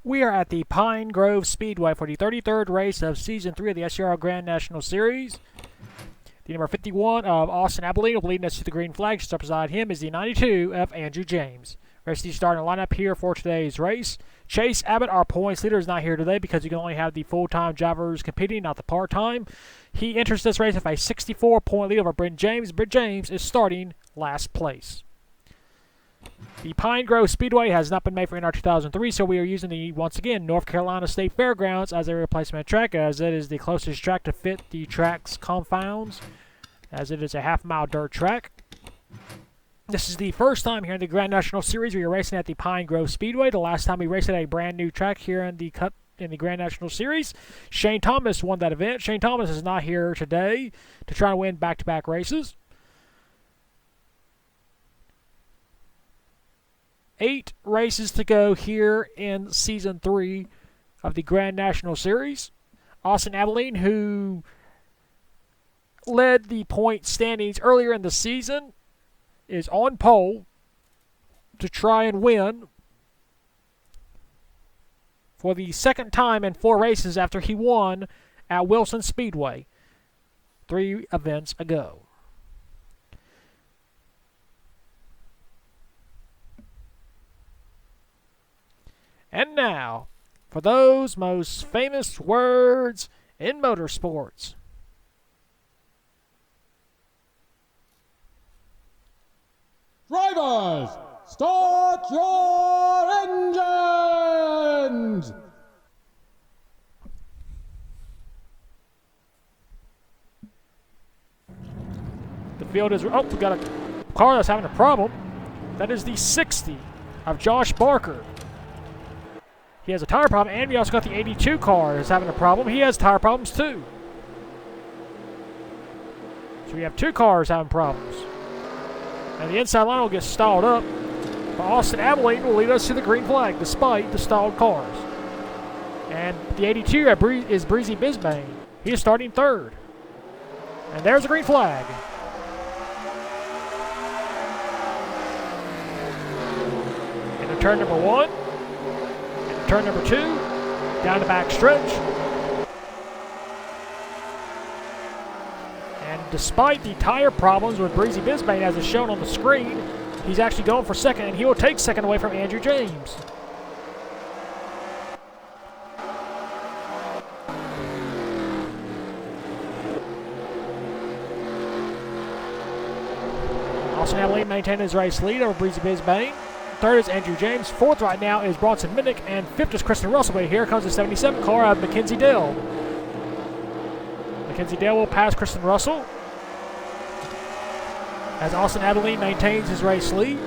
We are at the Pine Grove Speedway for the 33rd race of Season 3 of the SCRL Grand National Series. The number 51 of Austin Abilene leading us to the green flag. Just up beside him is the 92 of Andrew James. Rest of the starting lineup here for today's race. Chase Abbott, our points leader, is not here today because you can only have the full-time drivers competing, not the part-time. He enters this race with a 64-point lead over Brent James. Brent James is starting last place. The Pine Grove Speedway has not been made for NR 2003, so we are using the, once again, North Carolina State Fairgrounds as a replacement track, as it is the closest track to fit the track's confounds, as it is a half-mile dirt track. This is the first time here in the Grand National Series we are racing at the Pine Grove Speedway. The last time we raced at a brand new track here in the Grand National Series, Shane Thomas won that event. Shane Thomas is not here today to try to win back-to-back races. 8 races to go here in Season 3 of the Grand National Series. Austin Abilene, who led the point standings earlier in the season, is on pole to try and win for the second time in 4 races after he won at Wilson Speedway 3 events ago. And now, for those most famous words in motorsports. Drivers, start your engines! The field is... Oh, we got a car that's having a problem. That is the 60 of Josh Barker. He has a tire problem, and we also got the 82 car that's having a problem. He has tire problems too. So we have 2 cars having problems. And the inside line will get stalled up. But Austin Abilene will lead us to the green flag despite the stalled cars. And the 82 is Breezy Bisbane. He is starting 3rd. And there's the green flag. Into turn number 1. Turn number 2, down the back stretch. And despite the tire problems with Breezy Bisbane, as is shown on the screen, he's actually going for second, and he will take second away from Andrew James. Austin Abilene maintained his race lead over Breezy Bisbane. 3rd is Andrew James. 4th right now is Bronson Minnick. And 5th is Kristen Russell. But here comes the 77 car of Mackenzie Dale. Mackenzie Dale will pass Kristen Russell as Austin Abilene maintains his race lead.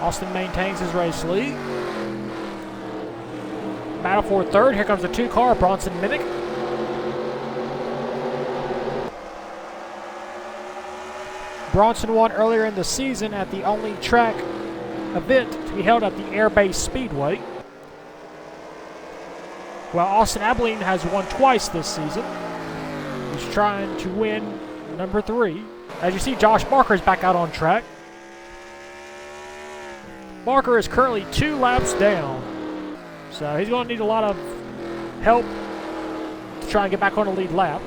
Austin maintains his race lead. Battle for 3rd. Here comes the 2 car, Bronson Minnick. Bronson won earlier in the season at the only track event to be held at the Air Base Speedway. While Austin Abilene has won twice this season. He's trying to win number 3. As you see, Josh Barker is back out on track. Barker is currently 2 laps down, so he's going to need a lot of help to try and get back on the lead lap.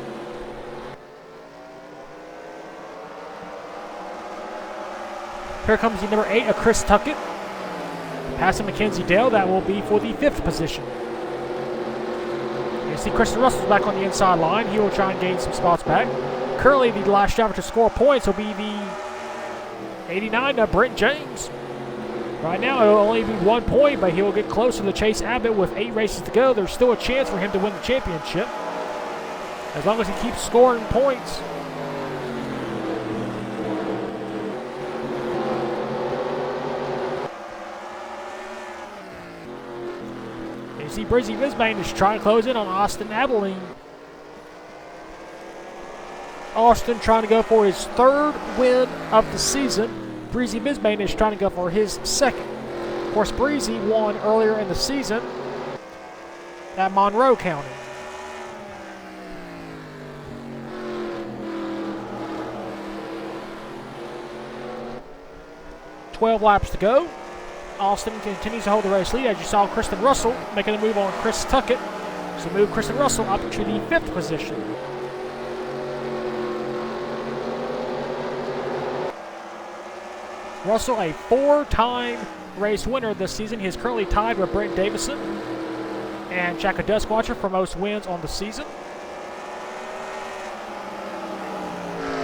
Here comes the number 8 of Chris Tuckett, passing Mackenzie Dale. That will be for the 5th position. You see Kristen Russell's back on the inside line. He will try and gain some spots back. Currently, the last driver to score points will be the 89 of Brent James. Right now, it will only be 1 point, but he will get closer to Chase Abbott with 8 races to go. There's still a chance for him to win the championship, as long as he keeps scoring points. And you see Breezy Bisbane is trying to close in on Austin Abilene. Austin trying to go for his 3rd win of the season. Breezy Bisbane is trying to go for his second. Of course, Breezy won earlier in the season at Monroe County. "12 laps to go. Austin continues to hold the race lead, as you saw Kristen Russell making a move on Chris Tuckett. So move Kristen Russell up to the 5th position. Russell, a 4-time race winner this season. He is currently tied with Brent Davison and Jack Duskwatcher for most wins on the season.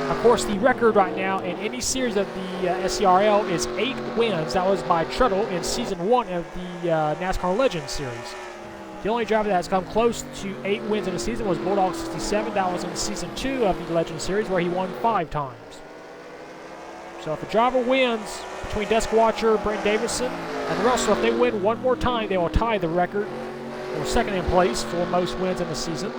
Of course, the record right now in any series of the SCRL is 8 wins. That was by Treadle in Season 1 of the NASCAR Legends Series. The only driver that has come close to 8 wins in a season was Bulldog 67. That was in Season 2 of the Legends Series, where he won 5 times. So if a driver wins between Duskwatcher, Brent Davison, and Russell, if they win one more time, they will tie the record, or second in place for most wins in the season.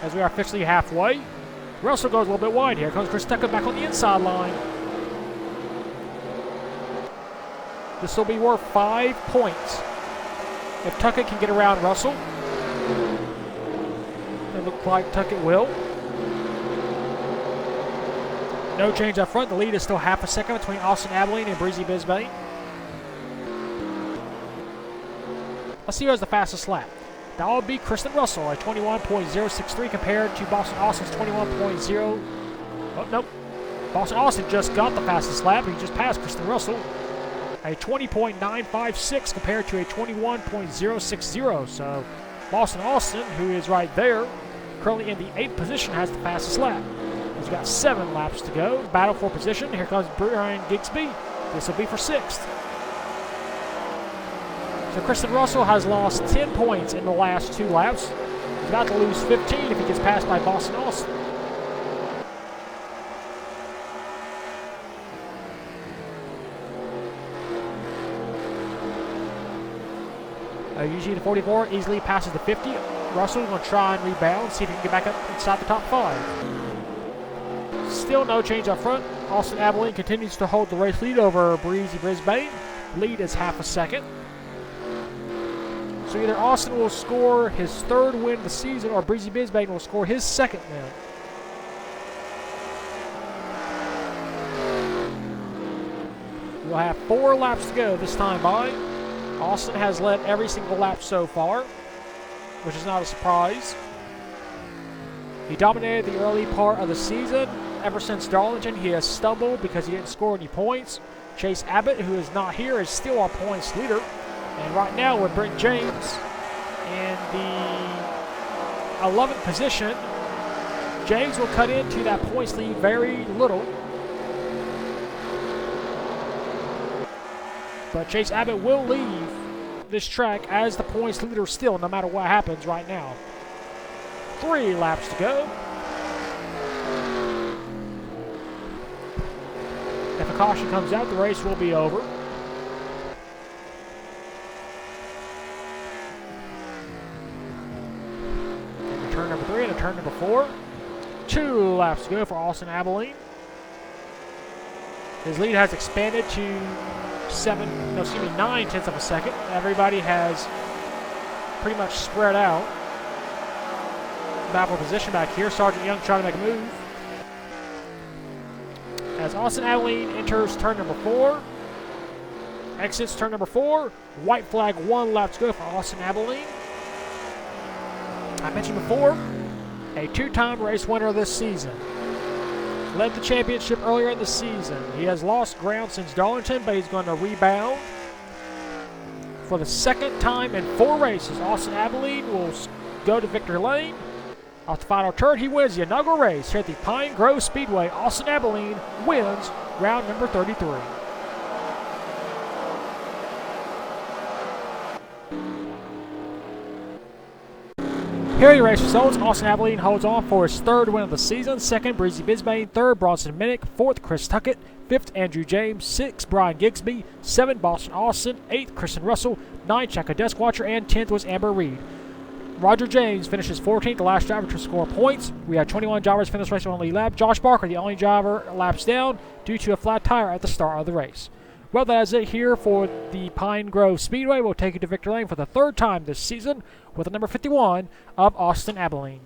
As we are officially halfway, Russell goes a little bit wide here. Comes Chris Tucker back on the inside line. This will be worth 5 points if Tuckett can get around Russell. It looks like Tuckett will. No change up front. The lead is still half a second between Austin Abilene and Breezy Bisbane. Let's see who has the fastest lap. That will be Kristen Russell at 21.063 compared to Boston Austin's 21.0. Oh, nope. Boston Austin just got the fastest lap. He just passed Kristen Russell. A 20.956 compared to a 21.060. So Boston Austin, who is right there, currently in the 8th position, has the fastest lap. He's got 7 laps to go. Battle for position. Here comes Brian Gigsby. This will be for 6th. So Kristen Russell has lost 10 points in the last 2 laps. He's about to lose 15 if he gets passed by Boston Austin. Usually the 44 easily passes the 50. Russell going to try and rebound, see if he can get back up inside the top 5. Still no change up front. Austin Abilene continues to hold the race lead over Breezy Bisbane. Lead is half a second. So either Austin will score his 3rd win of the season, or Breezy Bisbane will score his 2nd win. We'll have 4 laps to go this time by. Austin has led every single lap so far, which is not a surprise. He dominated the early part of the season. Ever since Darlington, he has stumbled because he didn't score any points. Chase Abbott, who is not here, is still our points leader. And right now with Brent James in the 11th position, James will cut into that points lead very little. But Chase Abbott will leave this track as the points leader still, no matter what happens right now. 3 laps to go. If a caution comes out, the race will be over. Into turn number 3 and turn number 4. 2 laps to go for Austin Abilene. His lead has expanded to 9/10 of a second. Everybody has pretty much spread out. Battle position back here. Sergeant Young trying to make a move. As Austin Abilene enters turn number 4. Exits turn number 4. White flag, 1 lap to go for Austin Abilene. I mentioned before, a 2-time race winner this season. Led the championship earlier in the season. He has lost ground since Darlington, but he's going to rebound. For the 2nd time in 4 races, Austin Abilene will go to victory lane. Off the final turn, he wins the inaugural race here at the Pine Grove Speedway. Austin Abilene wins round number 33. Here are your race results. Austin Abilene holds on for his 3rd win of the season. 2nd, Breezy Bisbane. 3rd, Bronson Minnick. 4th, Chris Tuckett. 5th, Andrew James. 6th, Brian Gigsby. 7th, Boston Austin. 8th, Kristen Russell. 9th, Chaka Duskwatcher. And 10th was Amber Reed. Roger James finishes 14th, the last driver to score points. We have 21 drivers finish race on the lead lap. Josh Barker, the only driver, laps down due to a flat tire at the start of the race. Well, that is it here for the Pine Grove Speedway. We'll take you to victory lane for the third time this season with the number 51 of Austin Abilene.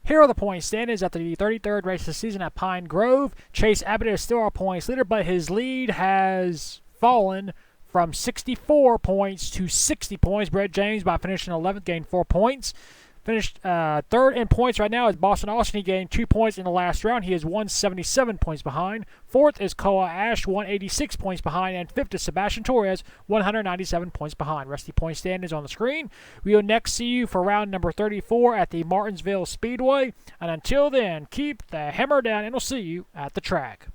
Here are the point standings after the 33rd race of the season at Pine Grove. Chase Abbott is still our points leader, but his lead has fallen from 64 points to 60 points. Brett James, by finishing 11th, gained 4 points. Finished third in points right now is Boston Austin. He gained 2 points in the last round. He is 177 points behind. Fourth is Koa Ash, 186 points behind. And fifth is Sebastian Torres, 197 points behind. Rest of the point standings on the screen. We will next see you for round number 34 at the Martinsville Speedway. And until then, keep the hammer down, and we'll see you at the track.